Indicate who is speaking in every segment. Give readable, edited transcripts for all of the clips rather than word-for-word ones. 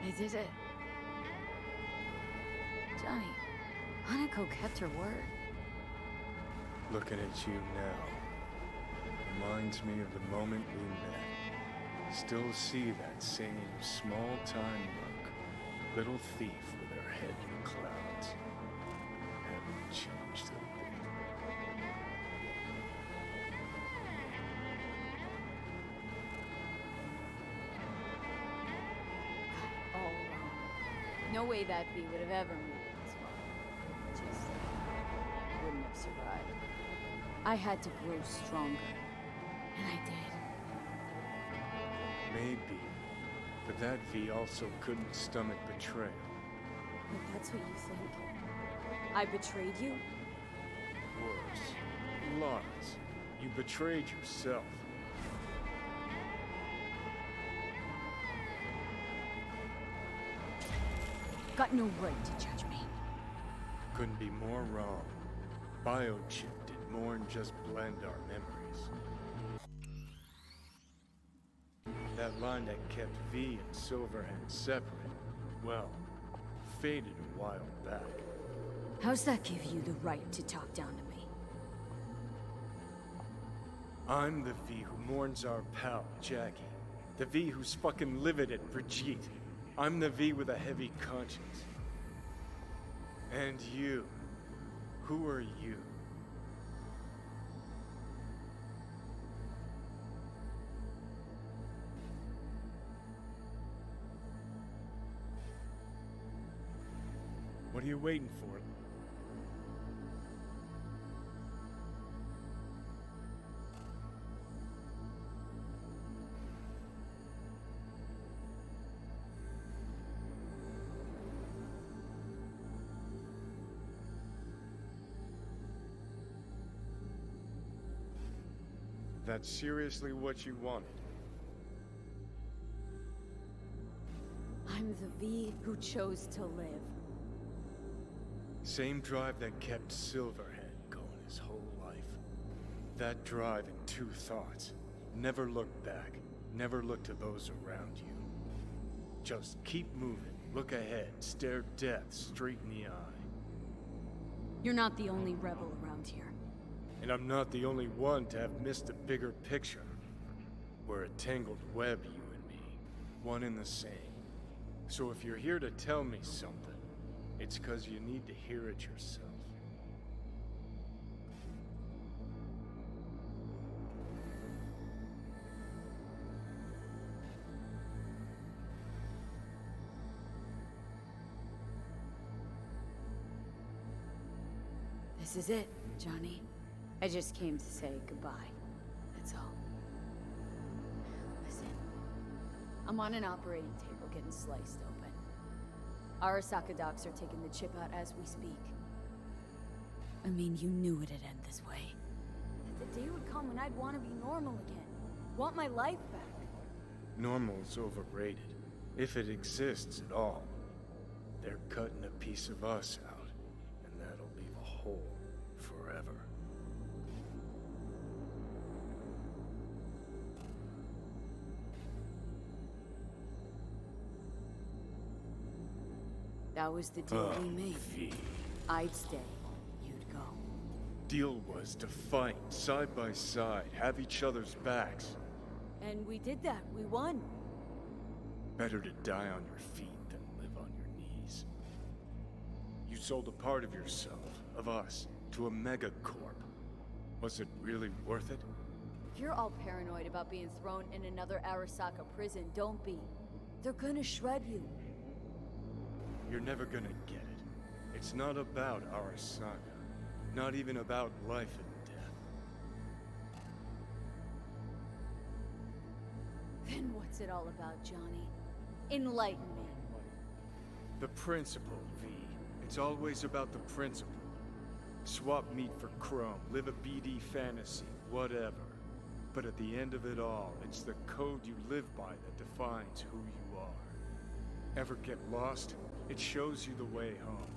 Speaker 1: They did it. Johnny, Hanako kept her word.
Speaker 2: Looking at you now reminds me of the moment we met. Still see that same small-time look. Little thief with her head in the clouds. Haven't changed a bit.
Speaker 1: All wrong. No way that V would have ever made it this far. Just wouldn't have survived. I had to grow stronger. And I did.
Speaker 2: Maybe. But that V also couldn't stomach betrayal.
Speaker 1: But that's what you think? I betrayed you?
Speaker 2: Worse. Lots. You betrayed yourself.
Speaker 1: Got no right to judge me.
Speaker 2: Couldn't be more wrong. Biochip did more than just blend our memories. That line that kept V and Silverhand separate, well, faded a while back.
Speaker 1: How's that give you the right to talk down to me?
Speaker 2: I'm the V who mourns our pal, Jackie. The V who's fucking livid at Brigitte. I'm the V with a heavy conscience. And you. Who are you? What are you waiting for? That's seriously what you wanted?
Speaker 1: I'm the V who chose to live.
Speaker 2: Same drive that kept Silverhand going his whole life. That drive and two thoughts. Never look back. Never look to those around you. Just keep moving. Look ahead. Stare death straight in the eye.
Speaker 1: You're not the only rebel around here.
Speaker 2: And I'm not the only one to have missed the bigger picture. We're a tangled web, you and me. One and the same. So if you're here to tell me something, it's 'cause you need to hear it yourself.
Speaker 1: This is it, Johnny. I just came to say goodbye. That's all. Listen, I'm on an operating table getting sliced open. Arasaka docs are taking the chip out as we speak. I mean, you knew it'd end this way. That the day would come when I'd want to be normal again. Want my life back.
Speaker 2: Normal's overrated. If it exists at all. They're cutting a piece of us out, and that'll leave a hole forever.
Speaker 1: That was the deal we made.
Speaker 2: V.
Speaker 1: I'd stay, you'd go.
Speaker 2: Deal was to fight side by side, have each other's backs.
Speaker 1: And we did that. We won.
Speaker 2: Better to die on your feet than live on your knees. You sold a part of yourself, of us, to a megacorp. Was it really worth it?
Speaker 1: If you're all paranoid about being thrown in another Arasaka prison, don't be. They're gonna shred you.
Speaker 2: You're never gonna get it. It's not about Arasaka. Not even about life and death.
Speaker 1: Then what's it all about, Johnny? Enlighten me.
Speaker 2: The principle, V. It's always about the principle. Swap meat for chrome, live a BD fantasy, whatever. But at the end of it all, it's the code you live by that defines who you are. Ever get lost? It shows you the way home.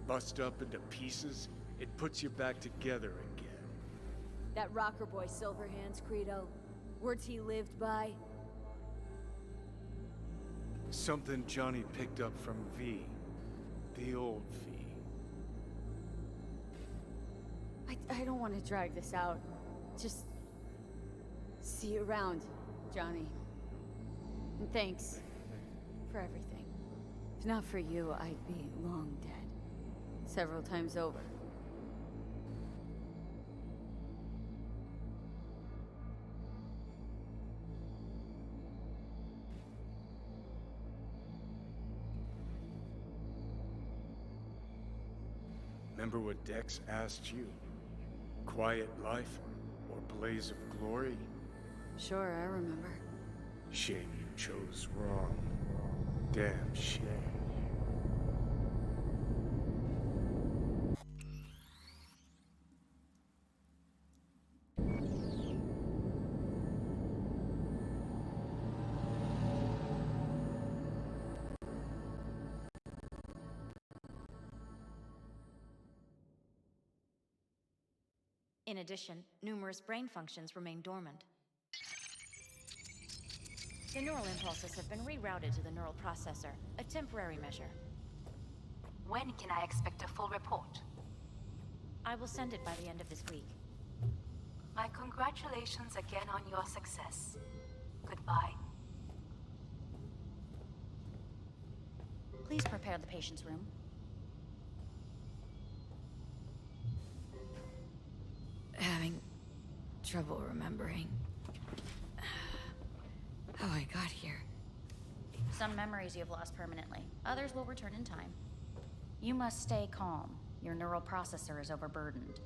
Speaker 2: Bust up into pieces, it puts you back together again.
Speaker 1: That rocker boy Silverhand's credo. Words he lived by.
Speaker 2: Something Johnny picked up from V. The old V.
Speaker 1: I don't want to drag this out. Just... see you around, Johnny. And thanks for everything. If not for you, I'd be long dead. Several times over.
Speaker 2: Remember what Dex asked you? Quiet life or blaze of glory?
Speaker 1: Sure, I remember.
Speaker 2: Shame you chose wrong. Damn shame.
Speaker 3: In addition, numerous brain functions remain dormant. The neural impulses have been rerouted to the neural processor, a temporary measure.
Speaker 4: When can I expect a full report?
Speaker 3: I will send it by the end of this week.
Speaker 4: My congratulations again on your success. Goodbye.
Speaker 3: Please prepare the patient's room.
Speaker 1: Having trouble remembering how I got here.
Speaker 3: Some memories you have lost permanently. Others will return in time. You must stay calm. Your neural processor is overburdened.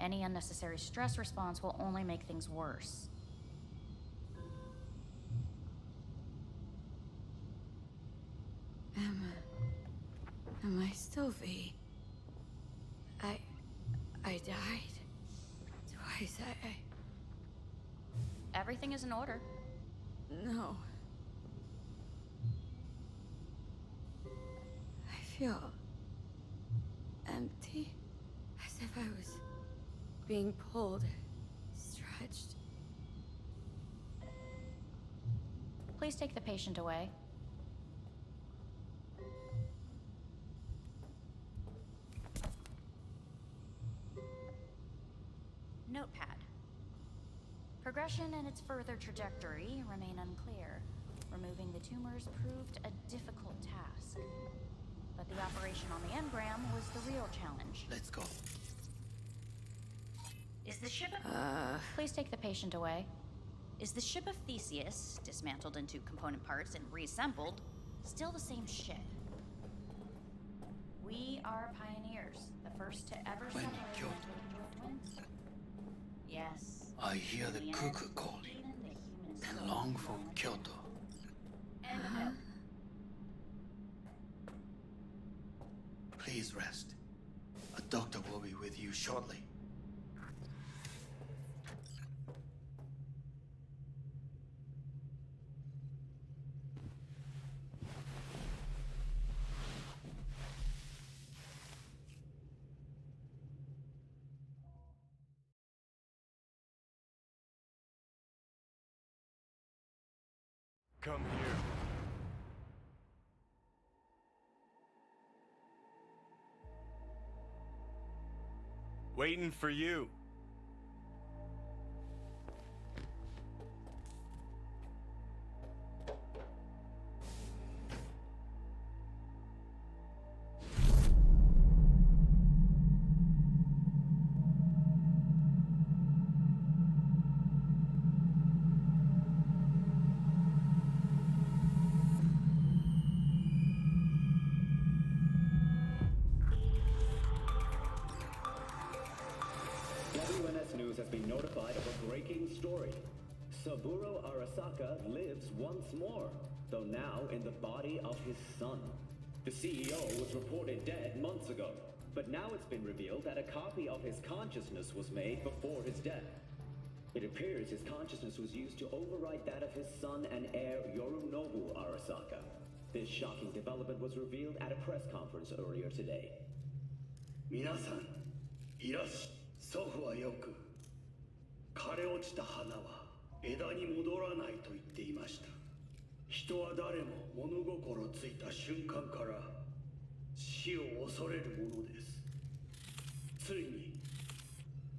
Speaker 3: Any unnecessary stress response will only make things worse.
Speaker 1: Am I still V? I died. Twice,
Speaker 3: Everything is in order.
Speaker 1: No. I feel... empty. As if I was being pulled, stretched.
Speaker 3: Please take the patient away. Notepad. Progression and its further trajectory remain unclear. Removing the tumors proved a difficult task. But the operation on the engram was the real challenge.
Speaker 5: Let's go.
Speaker 3: Is the ship of... Please take the patient away. Is the ship of Theseus, dismantled into component parts and reassembled, still the same ship? We are pioneers, the first to ever
Speaker 5: When
Speaker 3: separate
Speaker 5: killed.
Speaker 3: into twins. Yes.
Speaker 5: I hear the
Speaker 3: Aliens,
Speaker 5: cuckoo calling
Speaker 3: even the human
Speaker 5: and
Speaker 3: soul.
Speaker 5: long for Kyoto.
Speaker 3: End of note.
Speaker 5: Please rest. A doctor will be with you shortly.
Speaker 2: Come here. Waiting for you.
Speaker 6: WNS News has been notified of a breaking story. Saburo Arasaka lives once more, though now in the body of his son. The CEO was reported dead months ago, but now it's been revealed that a copy of his consciousness was made before his death. It appears his consciousness was used to override that of his son and heir Yorunobu Arasaka. This shocking development was revealed at a press conference earlier today.
Speaker 7: 皆さん、いらっしゃい。祖父はよく、枯れ落ちた花は枝に戻らないと言っていました。人は誰も物心ついた瞬間から死を恐れるものです。ついに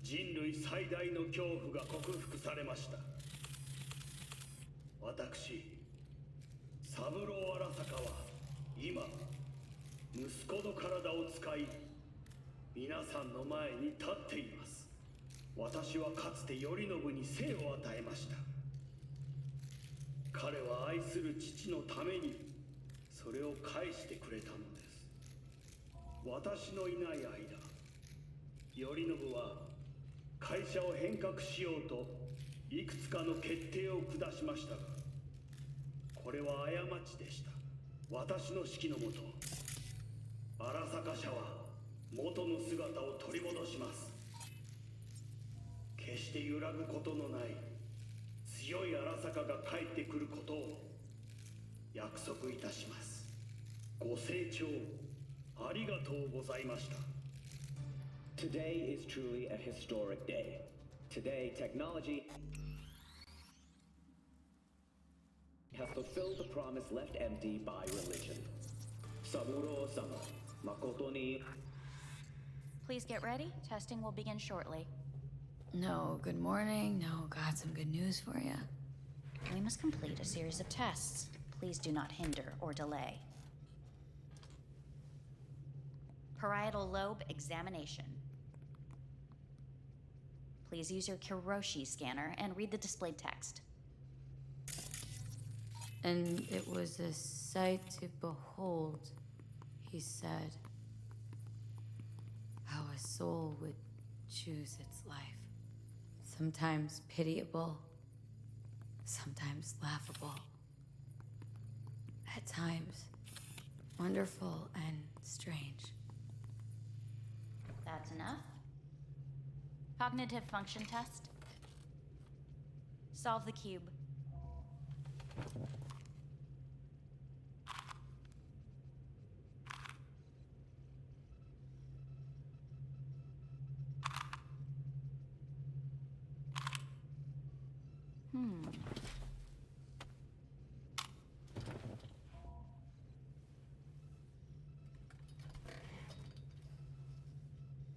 Speaker 7: 人類最大の恐怖が克服されました。私三郎荒坂は今息子の体を使い皆さんの前に立っています。私はかつて頼信に生を与えました。彼は愛する父のためにそれを返してくれたのです。私のいない間頼信は会社を変革しようといくつかの決定を下しましたが、これは過ちでした。私の指揮のもと荒坂社は元の姿を取り戻します。決して揺らぐことのない強い荒坂が帰ってくることを約束いたします。ご清聴ありがとうございました。
Speaker 6: Today is truly a historic day. Today, technology has fulfilled the promise left empty by religion. Saburo-sama, makoto ni...
Speaker 3: Please get ready. Testing will begin shortly.
Speaker 1: No, good morning. No, got some good news for you.
Speaker 3: We must complete a series of tests. Please do not hinder or delay. Parietal lobe examination. Please use your Kiroshi scanner and read the displayed text.
Speaker 1: And it was a sight to behold, he said, how a soul would choose its life. Sometimes pitiable, sometimes laughable. At times, wonderful and strange.
Speaker 3: That's enough. Cognitive function test. Solve the cube.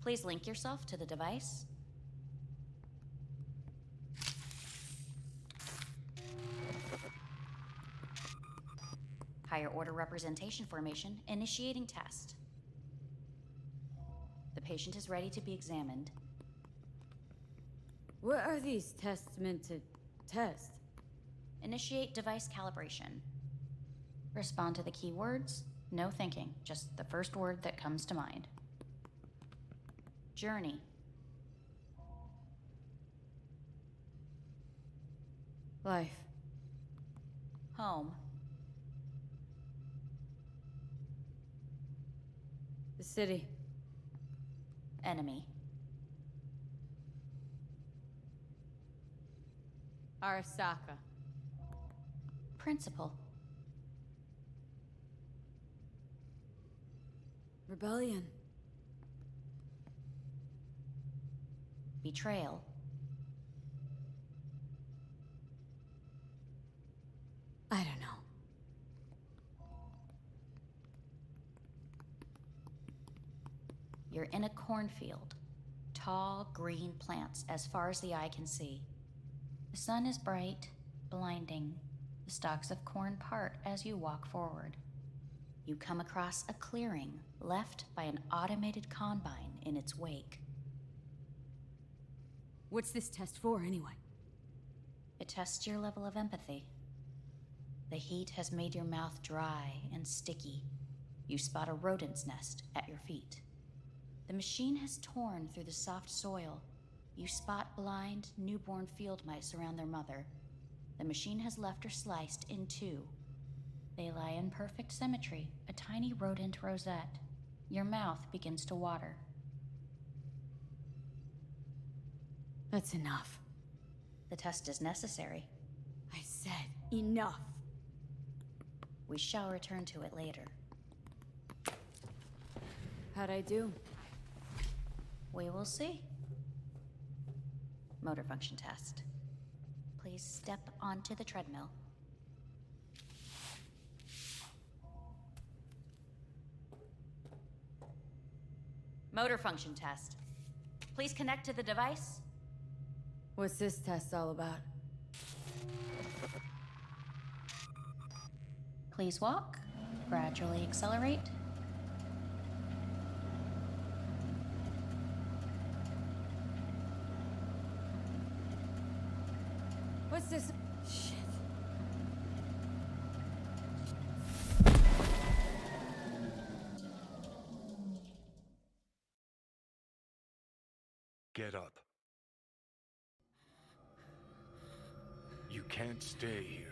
Speaker 3: Please link yourself to the device. Higher order representation formation, initiating test. The patient is ready to be examined.
Speaker 1: What are these tests meant to test?
Speaker 3: Initiate device calibration. Respond to the keywords. No thinking, just the first word that comes to mind. Journey.
Speaker 1: Life.
Speaker 3: Home.
Speaker 1: The city.
Speaker 3: Enemy.
Speaker 1: Arasaka.
Speaker 3: Principal.
Speaker 1: Rebellion.
Speaker 3: Betrayal.
Speaker 1: I don't know.
Speaker 3: You're in a cornfield. Tall, green plants as far as the eye can see. The sun is bright, blinding. The stalks of corn part as you walk forward. You come across a clearing left by an automated combine in its wake.
Speaker 1: What's this test for, anyway?
Speaker 3: It tests your level of empathy. The heat has made your mouth dry and sticky. You spot a rodent's nest at your feet. The machine has torn through the soft soil. You spot blind, newborn field mice around their mother. The machine has left her sliced in two. They lie in perfect symmetry, a tiny rodent rosette. Your mouth begins to water.
Speaker 1: That's enough.
Speaker 3: The test is necessary.
Speaker 1: I said enough.
Speaker 3: We shall return to it later.
Speaker 1: How'd I do?
Speaker 3: We will see. Motor function test. Please step onto the treadmill. Motor function test. Please connect to the device.
Speaker 1: What's this test all about?
Speaker 3: Please walk. Gradually accelerate.
Speaker 1: What's this? Shit.
Speaker 2: Get up. You can't stay here.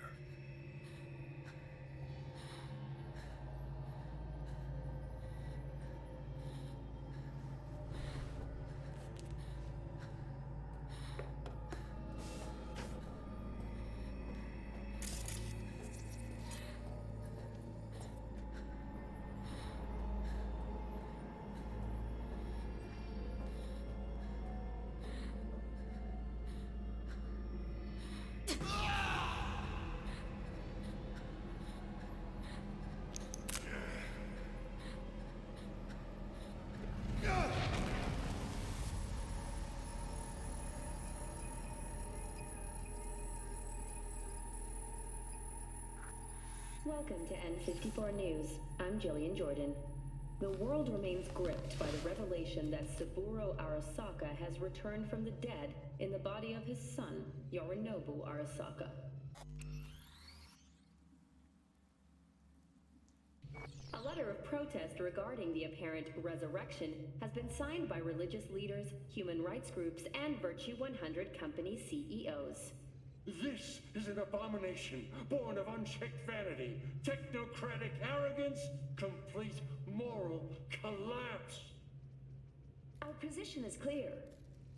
Speaker 8: Welcome to N54 News. I'm Jillian Jordan. The world remains gripped by the revelation that Saburo Arasaka has returned from the dead in the body of his son, Yorinobu Arasaka. A letter of protest regarding the apparent resurrection has been signed by religious leaders, human rights groups, and Virtue 100 company CEOs.
Speaker 7: This is an abomination born of unchecked vanity, technocratic arrogance, complete moral collapse.
Speaker 8: Our position is clear.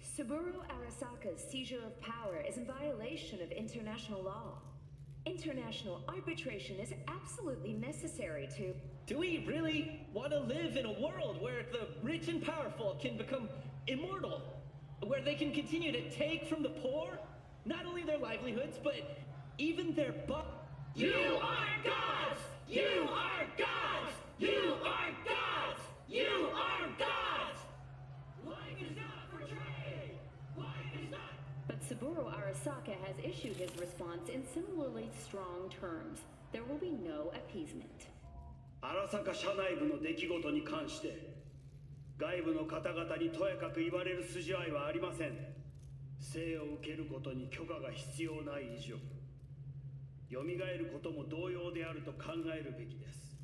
Speaker 8: Saburo Arasaka's seizure of power is in violation of international law. International arbitration is absolutely necessary to...
Speaker 9: Do we really want to live in a world where the rich and powerful can become immortal? Where they can continue to take from the poor? Not only their livelihoods, but even their You are gods! You are gods! You are gods! You are gods! Life is not for trade! Life is not...
Speaker 8: But Saburo Arasaka has issued his response in similarly strong terms. There will be no appeasement.
Speaker 7: 荒坂社内部の出来事に関して外部の方々にとやかく言われる筋合いはありません。生を受けることに許可が必要ない以上、蘇ることも同様であると考えるべきです。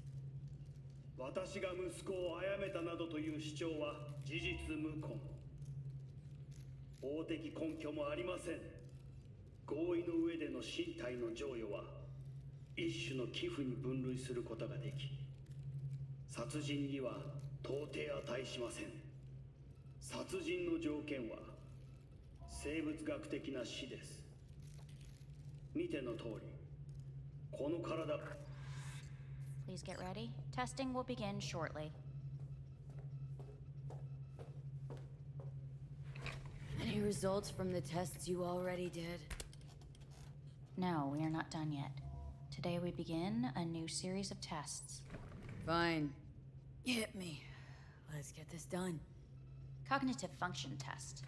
Speaker 7: 私が息子を殺めたなどという主張は事実無根。法的根拠もありません。合意の上での身体の贈与は一種の寄付に分類することができ、殺人には到底値しません。殺人の条件は生物学的な死です。見ての通り、この体。
Speaker 3: Please get ready. Testing will begin shortly.
Speaker 1: Any results from the tests you already did?
Speaker 3: No, we are not done yet. Today we begin a new series of tests.
Speaker 1: Fine. Hit me. Let's get this done.
Speaker 3: Cognitive function test.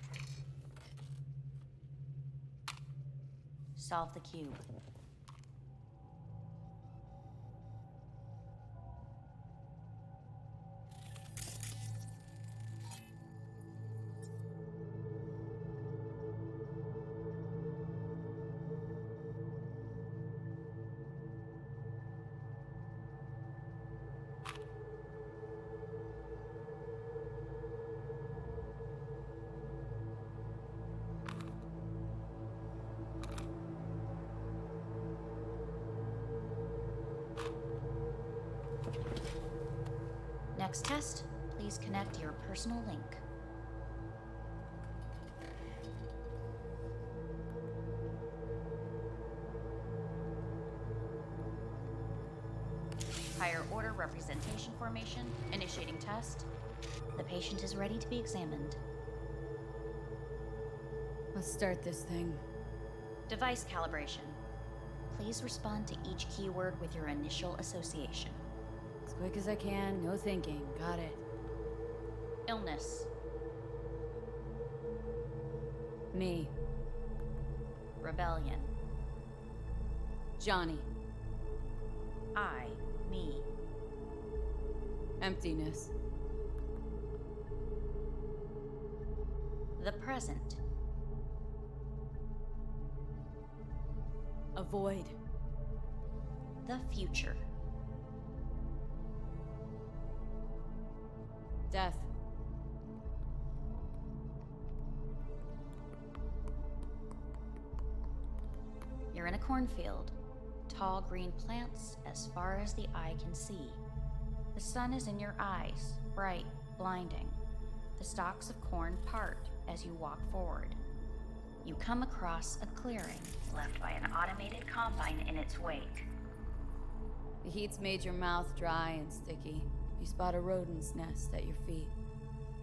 Speaker 3: Solve the cube. Next test, please connect your personal link. Higher order representation formation, initiating test. The patient is ready to be examined.
Speaker 1: Let's start this thing.
Speaker 3: Device calibration. Please respond to each keyword with your initial association.
Speaker 1: As quick as I can, no thinking. Got it.
Speaker 3: Illness.
Speaker 1: Me.
Speaker 3: Rebellion.
Speaker 1: Johnny.
Speaker 3: Me.
Speaker 1: Emptiness.
Speaker 3: The present.
Speaker 1: A void.
Speaker 3: The future.
Speaker 1: Death.
Speaker 3: You're in a cornfield. Tall green plants as far as the eye can see. The sun is in your eyes, bright, blinding. The stalks of corn part as you walk forward. You come across a clearing left by an automated combine in its wake.
Speaker 1: The heat's made your mouth dry and sticky. You spot a rodent's nest at your feet.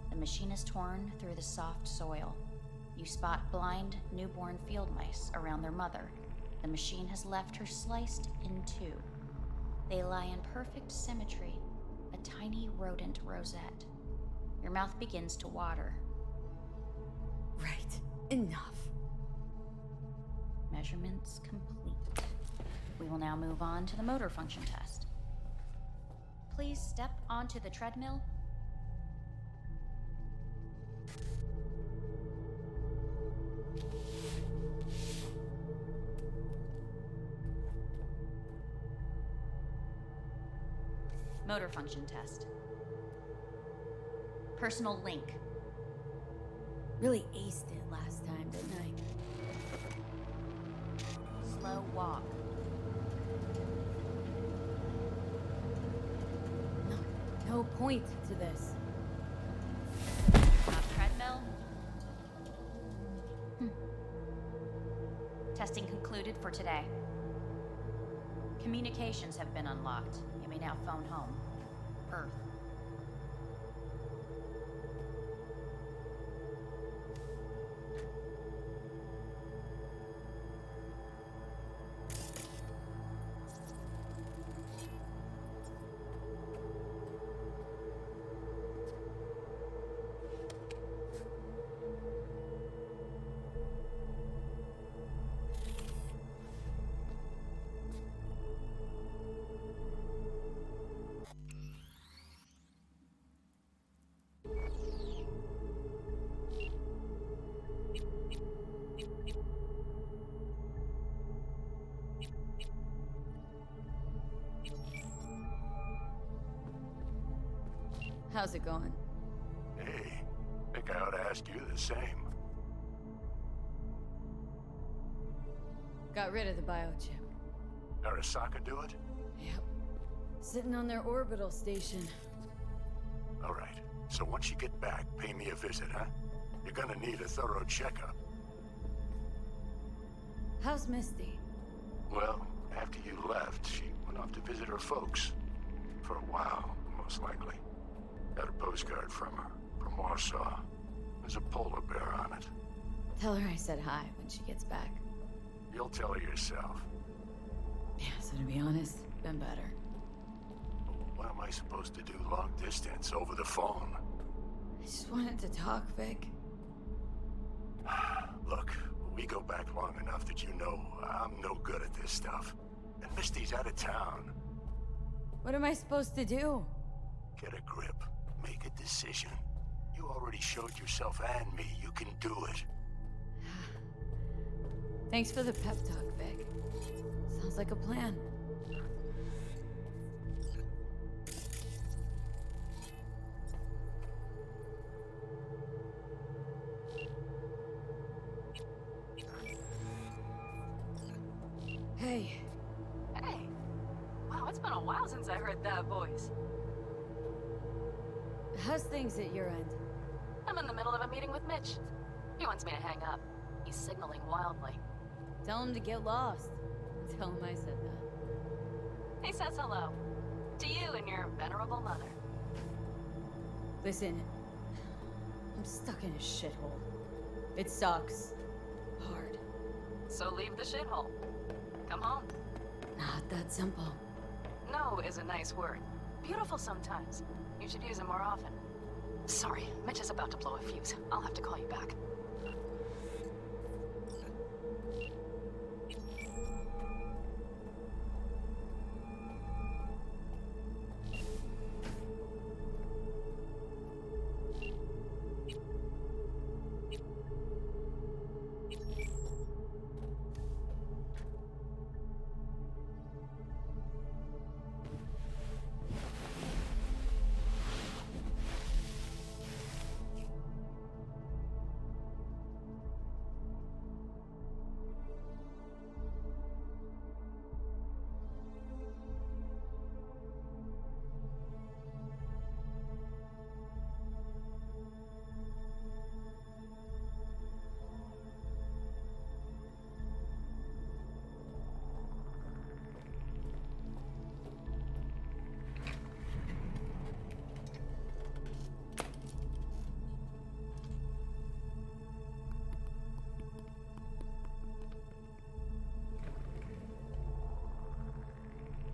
Speaker 3: The machine is torn through the soft soil. You spot blind, newborn field mice around their mother. The machine has left her sliced in two. They lie in perfect symmetry, a tiny rodent rosette. Your mouth begins to water.
Speaker 1: Right. Enough.
Speaker 3: Measurements complete. We will now move on to the motor function test. Please step onto the treadmill. Motor function test. Personal link.
Speaker 1: Really aced it last time, didn't I?
Speaker 3: Slow walk.
Speaker 1: No point to this.
Speaker 3: Not treadmill. Testing concluded for today. Communications have been unlocked. You may now phone home. Earth.
Speaker 1: How's it going?
Speaker 10: Hey, think I ought to ask you the same.
Speaker 1: Got rid of the biochip.
Speaker 10: Arasaka do it?
Speaker 1: Yep. Sitting on their orbital station.
Speaker 10: All right. So once you get back, pay me a visit, huh? You're gonna need a thorough checkup.
Speaker 1: How's Misty?
Speaker 10: Well, after you left, she went off to visit her folks. For a while, most likely. Got a postcard from her, from Warsaw. There's a polar bear on it.
Speaker 1: Tell her I said hi when she gets back.
Speaker 10: You'll tell her yourself.
Speaker 1: Yeah, so to be honest, been better.
Speaker 10: What am I supposed to do long distance, over the phone?
Speaker 1: I just wanted to talk, Vic.
Speaker 10: Look, we go back long enough that you know I'm no good at this stuff. And Misty's out of town.
Speaker 1: What am I supposed to do?
Speaker 10: Get a grip. Make a decision. You already showed yourself and me you can do it.
Speaker 1: Thanks for the pep talk, Vic. Sounds like a plan. Hey.
Speaker 4: Hey. Wow, it's been a while since I heard that voice.
Speaker 1: How's things at your end?
Speaker 4: I'm in the middle of a meeting with Mitch. He wants me to hang up. He's signaling wildly.
Speaker 1: Tell him to get lost. Tell him I said that.
Speaker 4: He says hello. To you and your venerable mother.
Speaker 1: Listen, I'm stuck in a shithole. It sucks. Hard.
Speaker 4: So leave the shithole. Come home.
Speaker 1: Not that simple.
Speaker 4: No is a nice word. Beautiful sometimes. You should use it more often. Sorry, Mitch is about to blow a fuse. I'll have to call you back.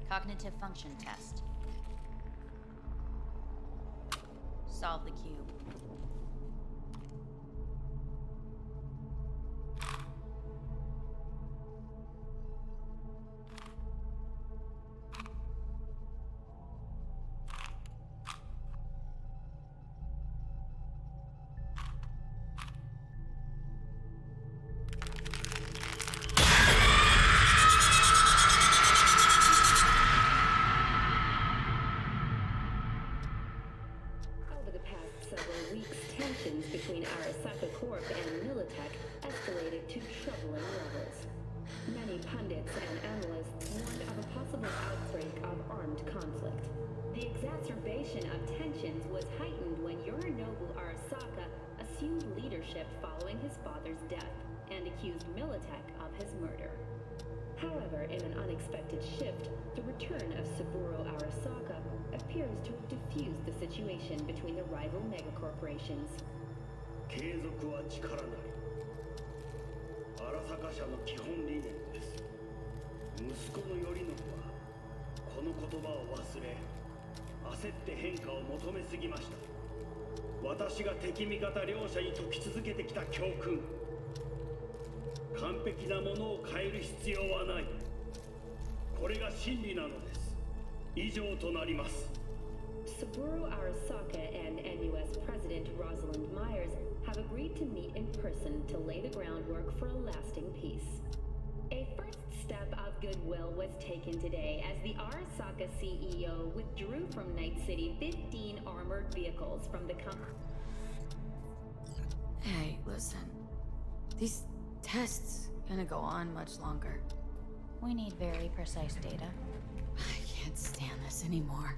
Speaker 3: Cognitive function test. Solve the cube.
Speaker 8: Over the past several weeks, tensions between Arasaka Corp and Militech escalated to troubling levels. Many pundits and analysts warned of a possible outbreak of armed conflict. The exacerbation of tensions was heightened when Yorinobu Arasaka assumed leadership following his father's death and accused Militech of his murder. However, in an unexpected shift, the return of Saburo Arasaka appears to have diffused the situation between the rival megacorporations.
Speaker 7: 継続は力なり。荒坂社の基本理念です。息子の頼信はこの言葉を忘れ、焦って変化を求めすぎました。私が敵味方両者に説き続けてきた教訓。完璧なものを変える必要はない。これが真理なのです。以上となります。
Speaker 8: Saburo Arasaka and NUS President Rosalind Myers have agreed to meet in person to lay the groundwork for a lasting peace. A first step of goodwill was taken today as the Arasaka CEO withdrew from Night City 15 armored vehicles from the company.
Speaker 1: Hey, listen. These tests gonna go on much longer.
Speaker 3: We need very precise data.
Speaker 1: I can't stand this anymore.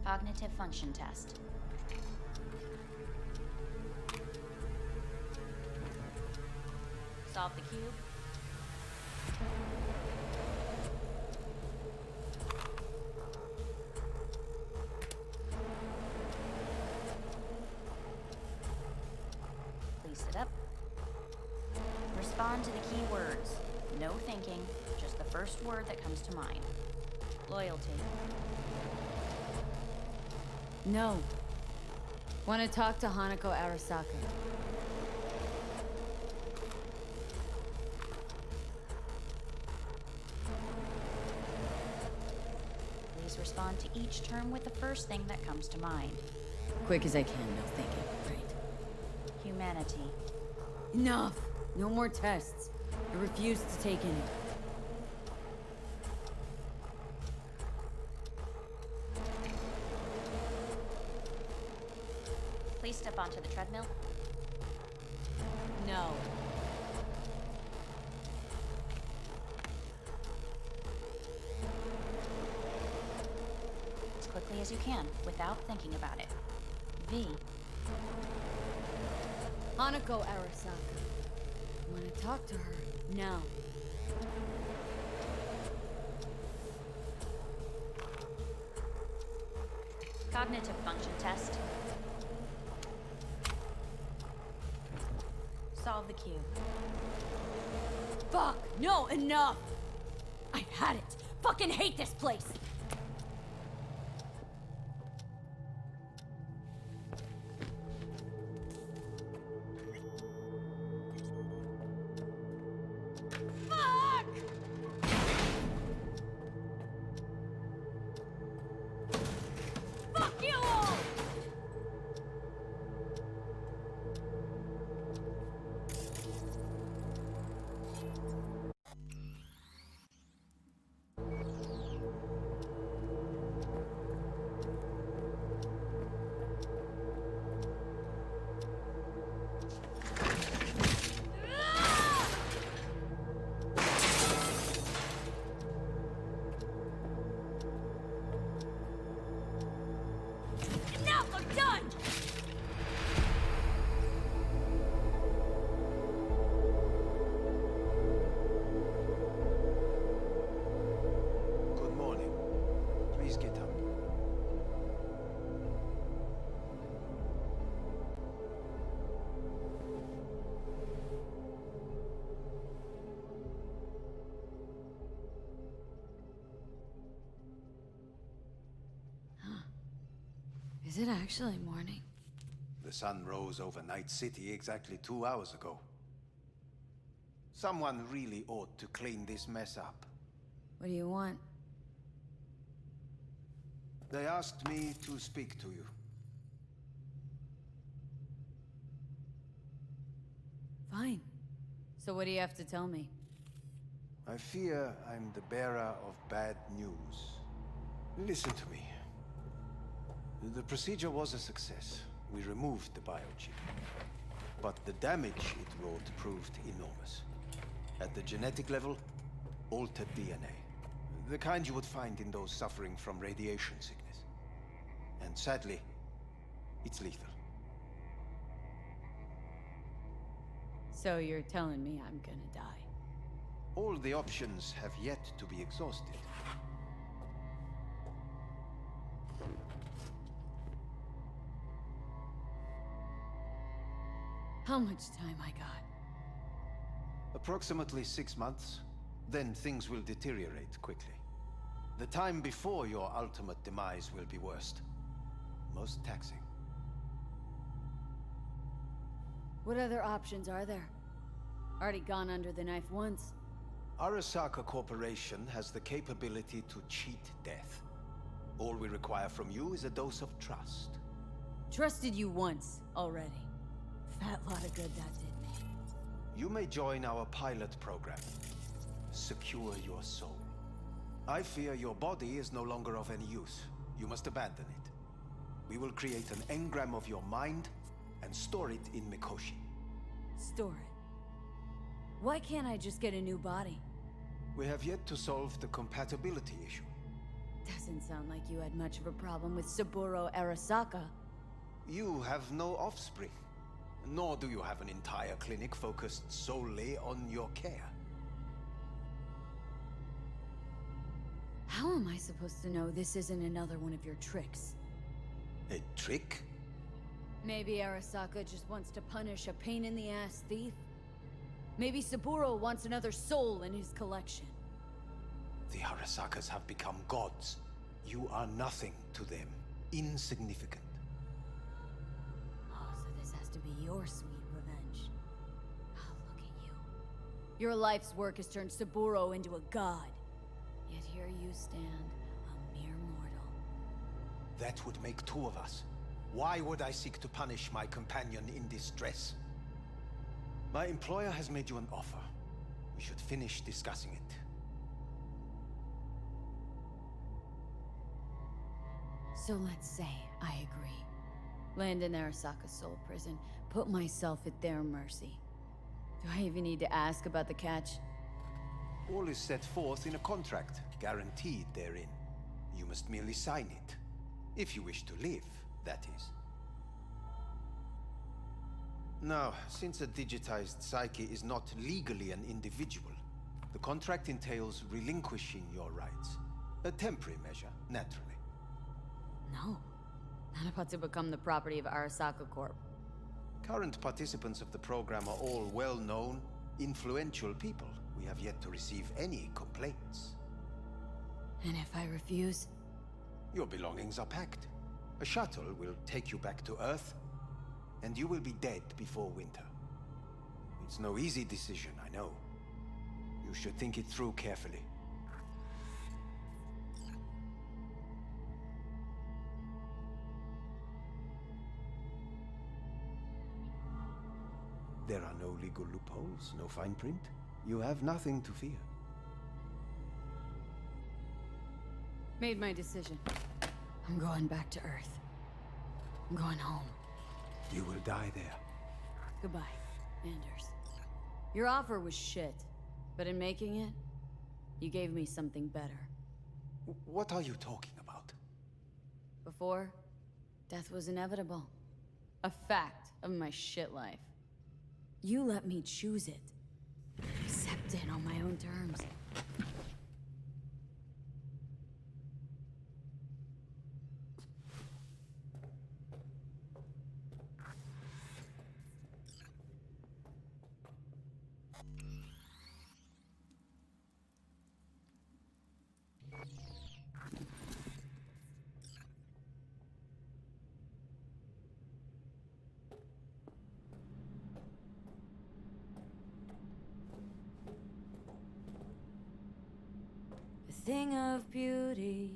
Speaker 3: Cognitive function test. Solve the cube. Please sit up. Respond to the key words. No thinking, just the first word that comes to mind. Loyalty.
Speaker 1: No. Want to talk to Hanako Arasaka.
Speaker 3: Please respond to each term with the first thing that comes to mind.
Speaker 1: Quick as I can, no thinking. Right.
Speaker 3: Humanity.
Speaker 1: Enough! No more tests. I refuse to take any.
Speaker 3: Please step onto the treadmill.
Speaker 1: No.
Speaker 3: As quickly as you can, without thinking about it. V.
Speaker 1: Hanako Arasaka. I want to talk to her. Now.
Speaker 3: Cognitive function test. Solve the cube.
Speaker 1: Fuck! No, enough! I had it! Fucking hate this place! Fuck! Fuck you all! Enough! I'm done!
Speaker 5: Good morning. Please get up.
Speaker 1: Is it actually morning?
Speaker 5: The sun rose over Night City exactly 2 hours ago. Someone really ought to clean this mess up.
Speaker 1: What do you want?
Speaker 5: They asked me to speak to you.
Speaker 1: Fine. So what do you have to tell me?
Speaker 5: I fear I'm the bearer of bad news. Listen to me. The procedure was a success. We removed the biochip. But the damage it wrought proved enormous. At the genetic level, altered DNA. The kind you would find in those suffering from radiation sickness. And sadly, it's lethal.
Speaker 1: So you're telling me I'm gonna die?
Speaker 5: All the options have yet to be exhausted.
Speaker 1: How much time I got?
Speaker 5: Approximately 6 months. Then things will deteriorate quickly. The time before your ultimate demise will be worst. Most taxing.
Speaker 1: What other options are there? Already gone under the knife once.
Speaker 5: Arasaka Corporation has the capability to cheat death. All we require from you is a dose of trust.
Speaker 1: Trusted you once, already. Fat lot of good that did me.
Speaker 5: You may join our pilot program. Secure your soul. I fear your body is no longer of any use. You must abandon it. We will create an engram of your mind and store it in Mikoshi.
Speaker 1: Store it. Why can't I just get a new body?
Speaker 5: We have yet to solve the compatibility issue.
Speaker 1: Doesn't sound like you had much of a problem with Saburo Arasaka.
Speaker 5: You have no offspring. Nor do you have an entire clinic focused solely on your care.
Speaker 1: How am I supposed to know this isn't another one of your tricks?
Speaker 5: A trick?
Speaker 1: Maybe Arasaka just wants to punish a pain-in-the-ass thief? Maybe Saburo wants another soul in his collection.
Speaker 5: The Arasakas have become gods. You are nothing to them. Insignificant.
Speaker 1: Oh, so this has to be your sweet revenge. Oh, look at you. Your life's work has turned Saburo into a god. Yet here you stand, a mere mortal.
Speaker 5: That would make two of us. Why would I seek to punish my companion in distress? My employer has made you an offer. We should finish discussing it.
Speaker 1: So let's say I agree. Land in Arasaka's soul prison, put myself at their mercy. Do I even need to ask about the catch?
Speaker 5: All is set forth in a contract, guaranteed therein. You must merely sign it. If you wish to live, that is. Now, since a digitized psyche is not legally an individual, the contract entails relinquishing your rights. A temporary measure, naturally.
Speaker 1: No. Not about to become the property of Arasaka Corp.
Speaker 5: Current participants of the program are all well-known, influential people We have yet to receive any complaints.
Speaker 1: And if I refuse?
Speaker 5: Your belongings are packed. A shuttle will take you back to Earth, and you will be dead before winter. It's no easy decision, I know. You should think it through carefully. There are no legal loopholes, no fine print. You have nothing to fear.
Speaker 1: Made my decision. I'm going back to Earth. I'm going home.
Speaker 5: You will die there.
Speaker 1: Goodbye, Anders. Your offer was shit, but in making it, you gave me something better.
Speaker 5: What are you talking about?
Speaker 1: Before, death was inevitable. A fact of my shit life. You let me choose it. Accept it on my own terms. Thing of beauty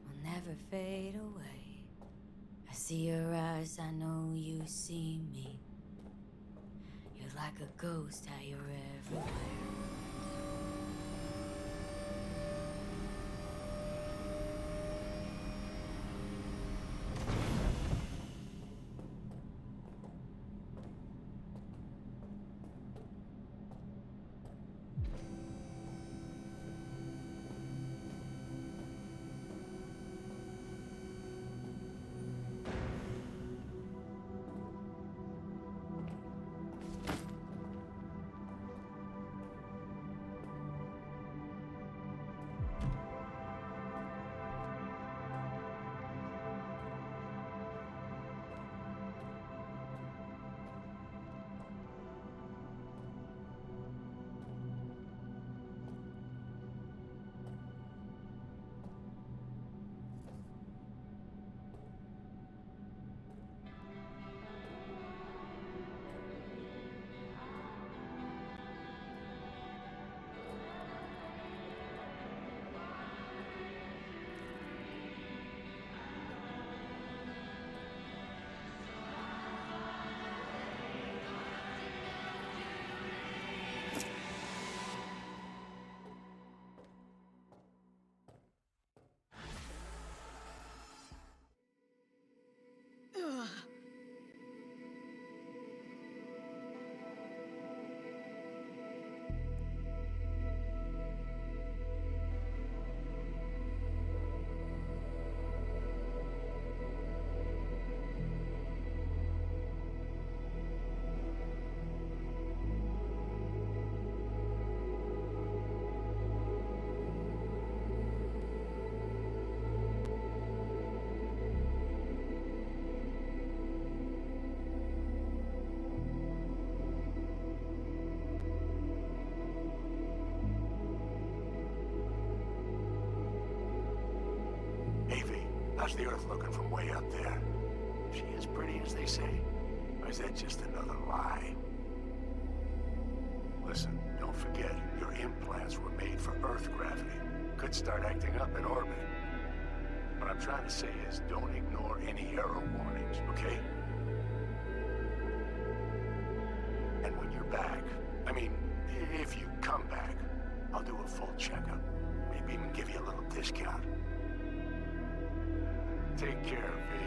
Speaker 1: will never fade away. I see your eyes, I know you see me. You're like a ghost, how you're everywhere.
Speaker 10: How's the Earth looking from way up there? She as pretty as they say? Or is that just another lie? Listen, don't forget, your implants were made for Earth gravity. Could start acting up in orbit. What I'm trying to say is, don't ignore any error warnings, okay? And when you're back, I mean, if you come back, I'll do a full checkup. Maybe even give you a little discount. Take care, V.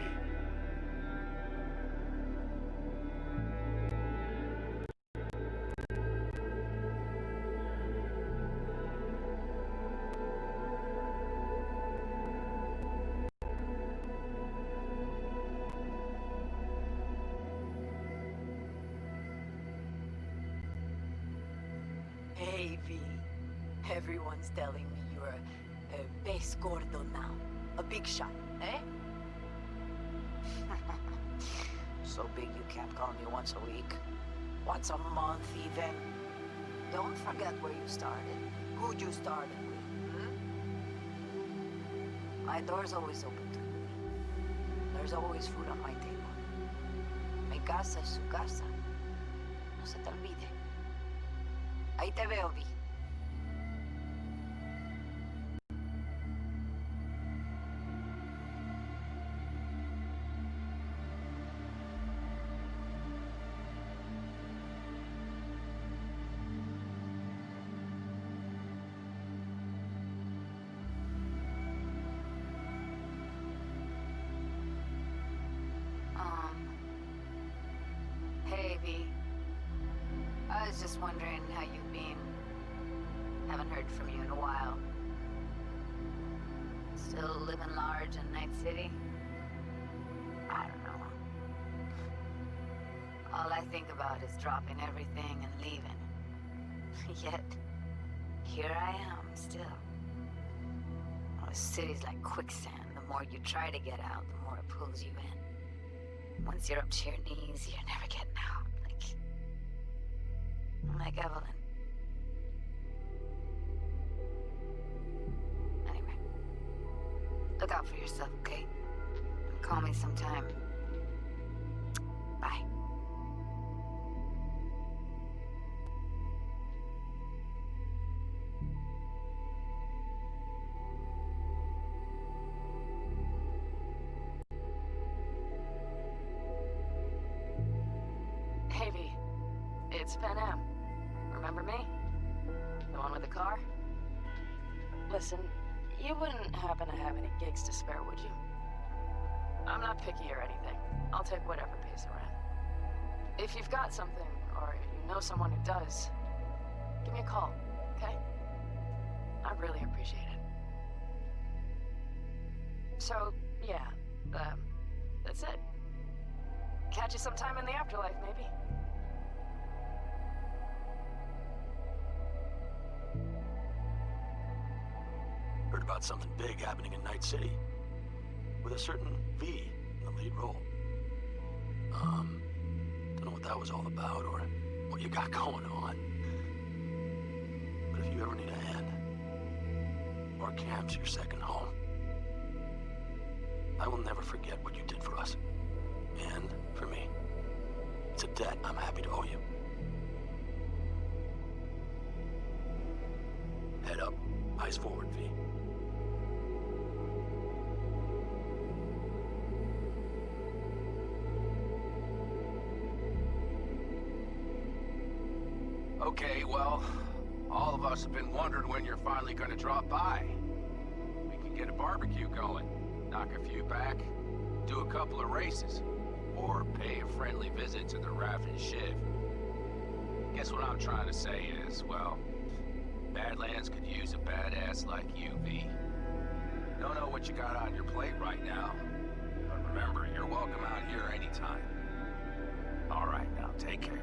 Speaker 4: Hey, V. Everyone's telling me you're a base gordo now. A big shot, eh? So big you can't call me once a week. Once a month, even. Don't forget where you started. Who you started with, My door's always open to you. There's always food on my table. Mi casa es su casa. No se te olvide. Ahí te veo, Vi. Hey, V. I was just wondering how you've been. Haven't heard from you in a while. Still living large in Night City? I don't know. All I think about is dropping everything and leaving. Yet, here I am, still. Oh, the city's like quicksand. The more you try to get out, the more it pulls you in. Once you're up to your knees, you're never getting out. Like Evelyn. Anyway, look out for yourself, okay? And call me sometime. Bye. Hey, V. It's Pan Am. Remember me? The one with the car? Listen, you wouldn't happen to have any gigs to spare, would you? I'm not picky or anything. I'll take whatever pays around. If you've got something, or you know someone who does, give me a call, okay? I'd really appreciate it. So, yeah, that's it. Catch you sometime in the afterlife, maybe.
Speaker 11: Heard about something big happening in Night City. With a certain V in the lead role. Don't know what that was all about or what you got going on. But if you ever need a hand, our camp's your second home. I will never forget what you did for us. And for me. It's a debt I'm happy to owe you. Head up, eyes forward, V.
Speaker 12: Okay, well, all of us have been wondering when you're finally gonna drop by. We can get a barbecue going, knock a few back, do a couple of races, or pay a friendly visit to the Raft and Shiv. Guess what I'm trying to say is, well, Badlands could use a badass like you, V. Don't know what you got on your plate right now, but remember, you're welcome out here anytime. All right, now, take care.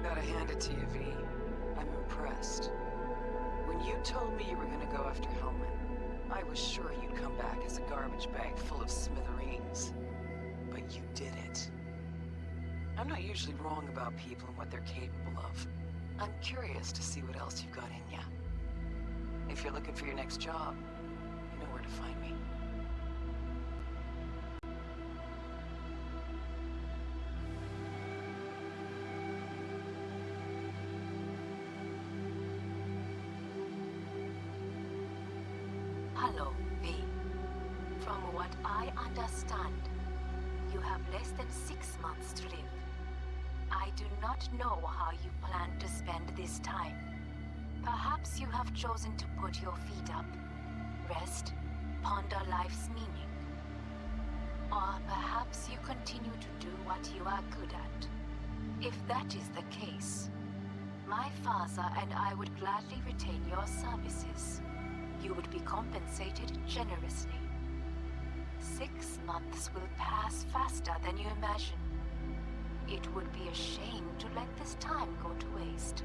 Speaker 4: Gotta hand it to you, V. I'm impressed. When you told me you were gonna go after Hellman, I was sure you'd come back as a garbage bag full of smithereens. But you did it. I'm not usually wrong about people and what they're capable of. I'm curious to see what else you've got in ya. If you're looking for your next job, you know where to find me.
Speaker 13: Hello, V. From what I understand, you have less than 6 months to live. I do not know how you plan to spend this time. Perhaps you have chosen to put your feet up, rest, ponder life's meaning. Or perhaps you continue to do what you are good at. If that is the case, my father and I would gladly retain your services. You would be compensated generously. 6 months will pass faster than you imagine. It would be a shame to let this time go to waste.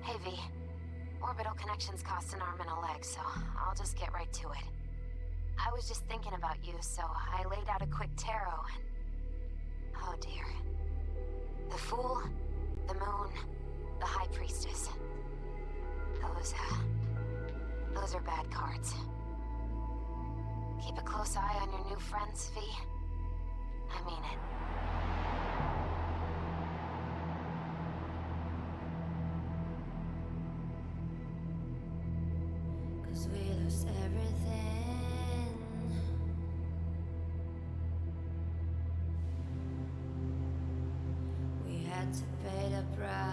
Speaker 13: Hey, V. Orbital connections cost an arm and a leg, so I'll just get right to it. I was just thinking about you, so I laid out a quick tarot and... Oh dear. The Fool, the Moon, the High Priestess. Those are bad cards. Keep a close eye on your new friends, V. I mean it.
Speaker 14: We lost everything. We had to pay the price.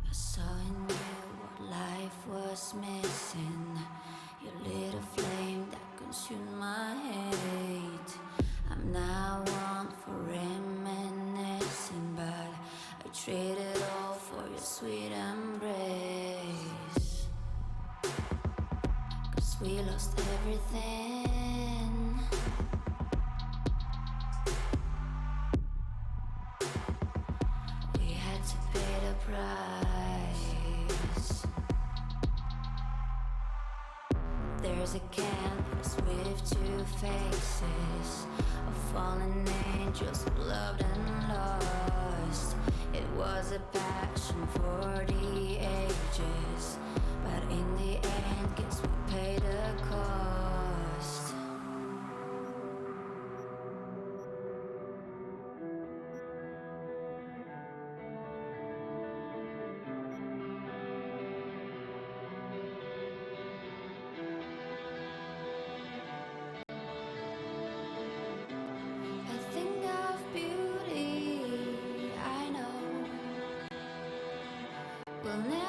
Speaker 14: I saw in you what life was missing. You lit a flame that consumed my hate. I'm now one for reminiscing, but I traded all for your sweet embrace. 'Cause we lost everything. We had to pay the price. There's a canvas with two faces of fallen angels who loved and lost. It was a passion for the ages, but in the end, guess we paid the cost. I think of beauty, I know will never